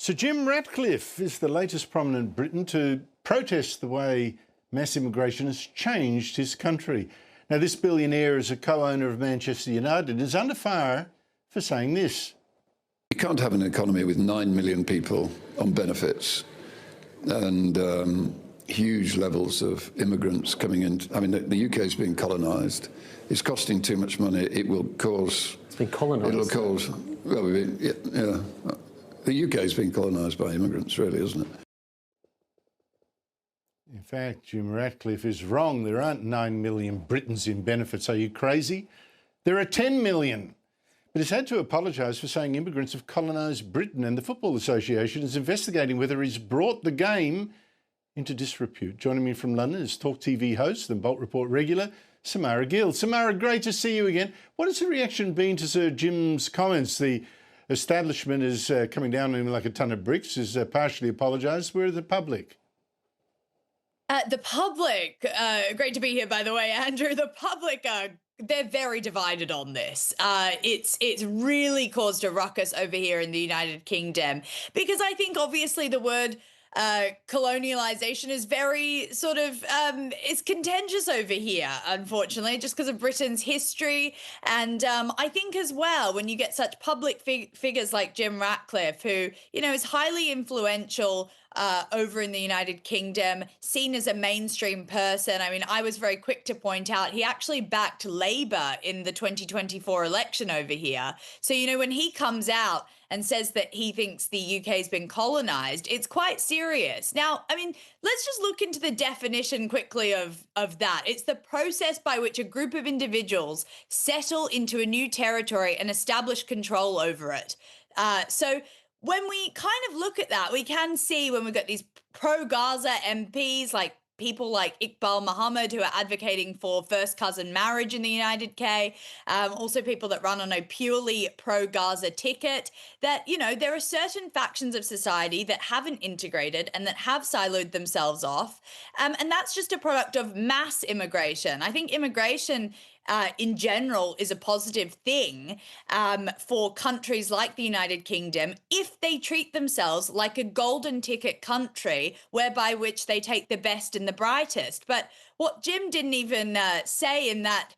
Sir Jim Ratcliffe is the latest prominent Briton to protest the way mass immigration has changed his country. Now, this billionaire is a co-owner of Manchester United and is under fire for saying this. You can't have an economy with 9 million people on benefits and huge levels of immigrants coming in. I mean, the UK is being colonised. It's costing too much money. It will cause... It's been colonised. It'll cause... Well, yeah. The UK is being colonised by immigrants, really, isn't it? In fact, Jim Ratcliffe is wrong. There aren't 9 million Britons in benefits. Are you crazy? There are 10 million. But he's had to apologise for saying immigrants have colonised Britain, and the Football Association is investigating whether he's brought the game into disrepute. Joining me from London is Talk TV host and Bolt Report regular, Samara Gill. Samara, great to see you again. What has the reaction been to Sir Jim's comments? The establishment is coming down on him like a ton of bricks, is partially apologised. Where are the public? The public, great to be here, by the way, Andrew. The public they're very divided on this. It's really caused a ruckus over here in the United Kingdom because I think obviously the word colonialisation is very sort of it's contentious over here, unfortunately, just because of Britain's history. And I think as well, when you get such public figures like Jim Ratcliffe, who, you know, is highly influential over in the United Kingdom, seen as a mainstream person. I mean, I was very quick to point out he actually backed Labour in the 2024 election over here. So, you know, when he comes out and says that he thinks the UK has been colonised, it's quite serious. Now, I mean, let's just look into the definition quickly of that. It's the process by which a group of individuals settle into a new territory and establish control over it. So when we kind of look at that, we can see when we've got these pro-Gaza MPs, like people like Iqbal Muhammad, who are advocating for first cousin marriage in the United K, also people that run on a purely pro-Gaza ticket, that, you know, there are certain factions of society that haven't integrated and that have siloed themselves off. And that's just a product of mass immigration. I think immigration in general is a positive thing for countries like the United Kingdom if they treat themselves like a golden ticket country whereby which they take the best and the brightest. But what Jim didn't even say in that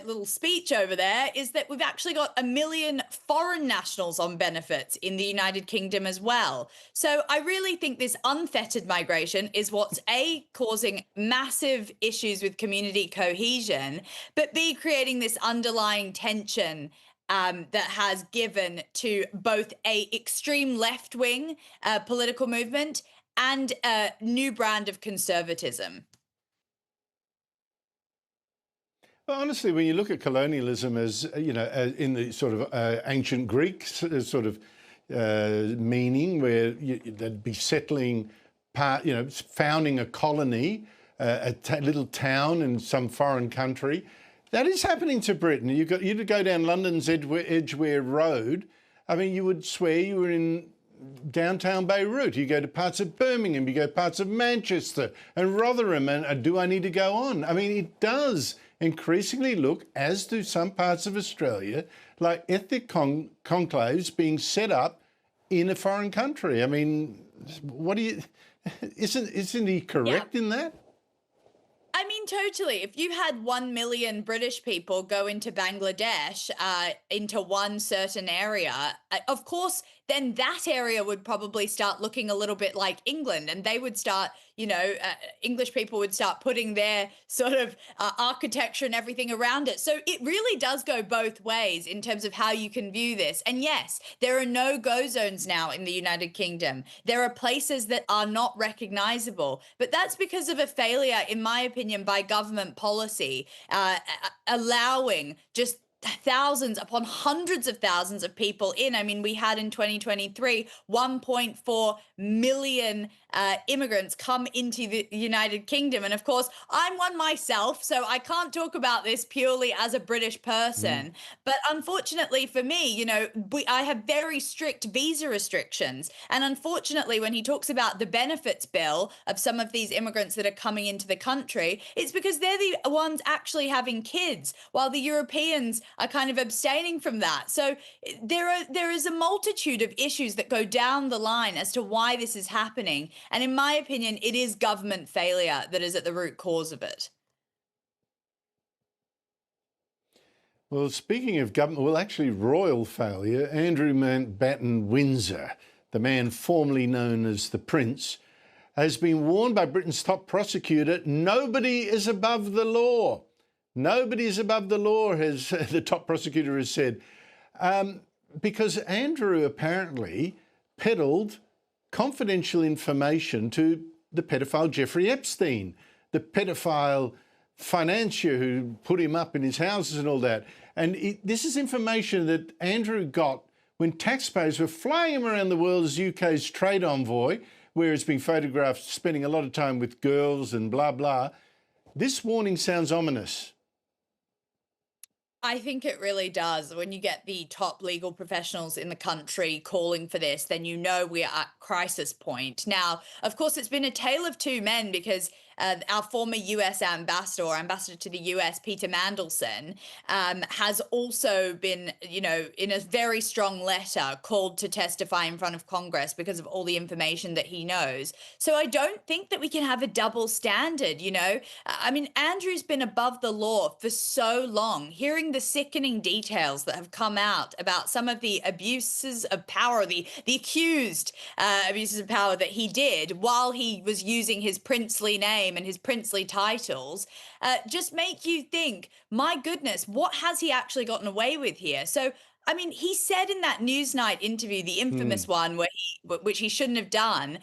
little speech over there is that we've actually got 1 million foreign nationals on benefits in the United Kingdom as well. So I really think this unfettered migration is what's A, causing massive issues with community cohesion, but B, creating this underlying tension that has given to both a extreme left-wing political movement and a new brand of conservatism. Well, honestly, when you look at colonialism as, you know, in the sort of ancient Greek sort of meaning, where they'd be settling, you know, founding a colony, a little town in some foreign country, that is happening to Britain. You to go down London's Edgware Road, I mean, you would swear you were in downtown Beirut. You go to parts of Birmingham, you go to parts of Manchester and Rotherham, and do I need to go on? I mean, it does increasingly look, as do some parts of Australia, like ethnic conclaves being set up in a foreign country. I mean, what do you... Isn't he correct in that? I mean, totally. If you had 1 million British people go into Bangladesh, into one certain area, of course, then that area would probably start looking a little bit like England, and they would start, you know, English people would start putting their sort of architecture and everything around it. So it really does go both ways in terms of how you can view this. And yes, there are no-go zones now in the United Kingdom. There are places that are not recognisable, but that's because of a failure, in my opinion, by government policy, allowing just thousands upon hundreds of thousands of people in. I mean, we had in 2023 1.4 million immigrants come into the United Kingdom. And of course, I'm one myself, so I can't talk about this purely as a British person. But unfortunately for me, you know, I have very strict visa restrictions. And unfortunately, when he talks about the benefits bill of some of these immigrants that are coming into the country, it's because they're the ones actually having kids, while the Europeans are kind of abstaining from that. So there is a multitude of issues that go down the line as to why this is happening. And in my opinion, it is government failure that is at the root cause of it. Well, speaking of government, well, actually royal failure, Andrew Mountbatten-Windsor, the man formerly known as the Prince, has been warned by Britain's top prosecutor, nobody is above the law. Nobody is above the law, as the top prosecutor has said, because Andrew apparently peddled confidential information to the pedophile Jeffrey Epstein, the pedophile financier who put him up in his houses and all that. And this is information that Andrew got when taxpayers were flying him around the world as UK's trade envoy, where he's been photographed spending a lot of time with girls and blah, blah. This warning sounds ominous. I think it really does. When you get the top legal professionals in the country calling for this, then you know we are at crisis point. Now, of course, it's been a tale of two men because our former US ambassador, or ambassador to the US, Peter Mandelson, has also been, in a very strong letter called to testify in front of Congress because of all the information that he knows. So I don't think that we can have a double standard, I mean, Andrew's been above the law for so long. Hearing the sickening details that have come out about some of the abuses of power, the accused abuses of power that he did while he was using his princely name and his princely titles, just make you think, my goodness, what has he actually gotten away with here? So, I mean, he said in that Newsnight interview, the infamous one which he shouldn't have done,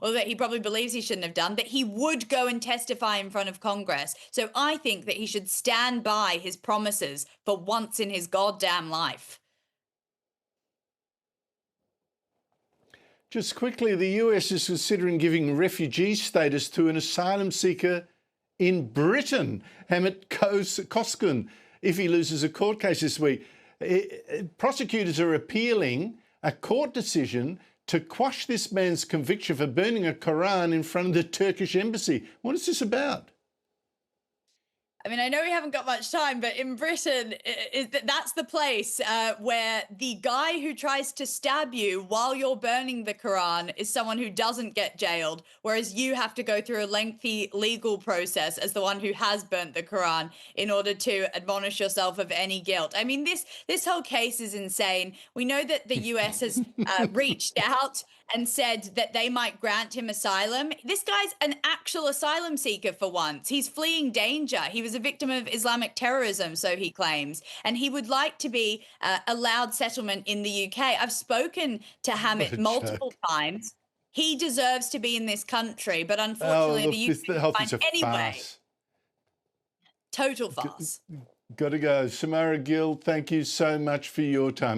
or that he probably believes he shouldn't have done, that he would go and testify in front of Congress. So I think that he should stand by his promises for once in his goddamn life. Just quickly, the US is considering giving refugee status to an asylum seeker in Britain, Hamid Koskun, if he loses a court case this week. Prosecutors are appealing a court decision to quash this man's conviction for burning a Quran in front of the Turkish embassy. What is this about? I mean, I know we haven't got much time, but in Britain, that's the place where the guy who tries to stab you while you're burning the Quran is someone who doesn't get jailed, whereas you have to go through a lengthy legal process as the one who has burnt the Quran in order to admonish yourself of any guilt. I mean, this whole case is insane. We know that the US has reached out and said that they might grant him asylum. This guy's an actual asylum seeker for once. He's fleeing danger. He was a victim of Islamic terrorism, so he claims, and he would like to be allowed settlement in the UK. I've spoken to Hamid multiple times. He deserves to be in this country, but unfortunately, the UK can't find any way. Total farce. Got to go. Samara Gill, thank you so much for your time.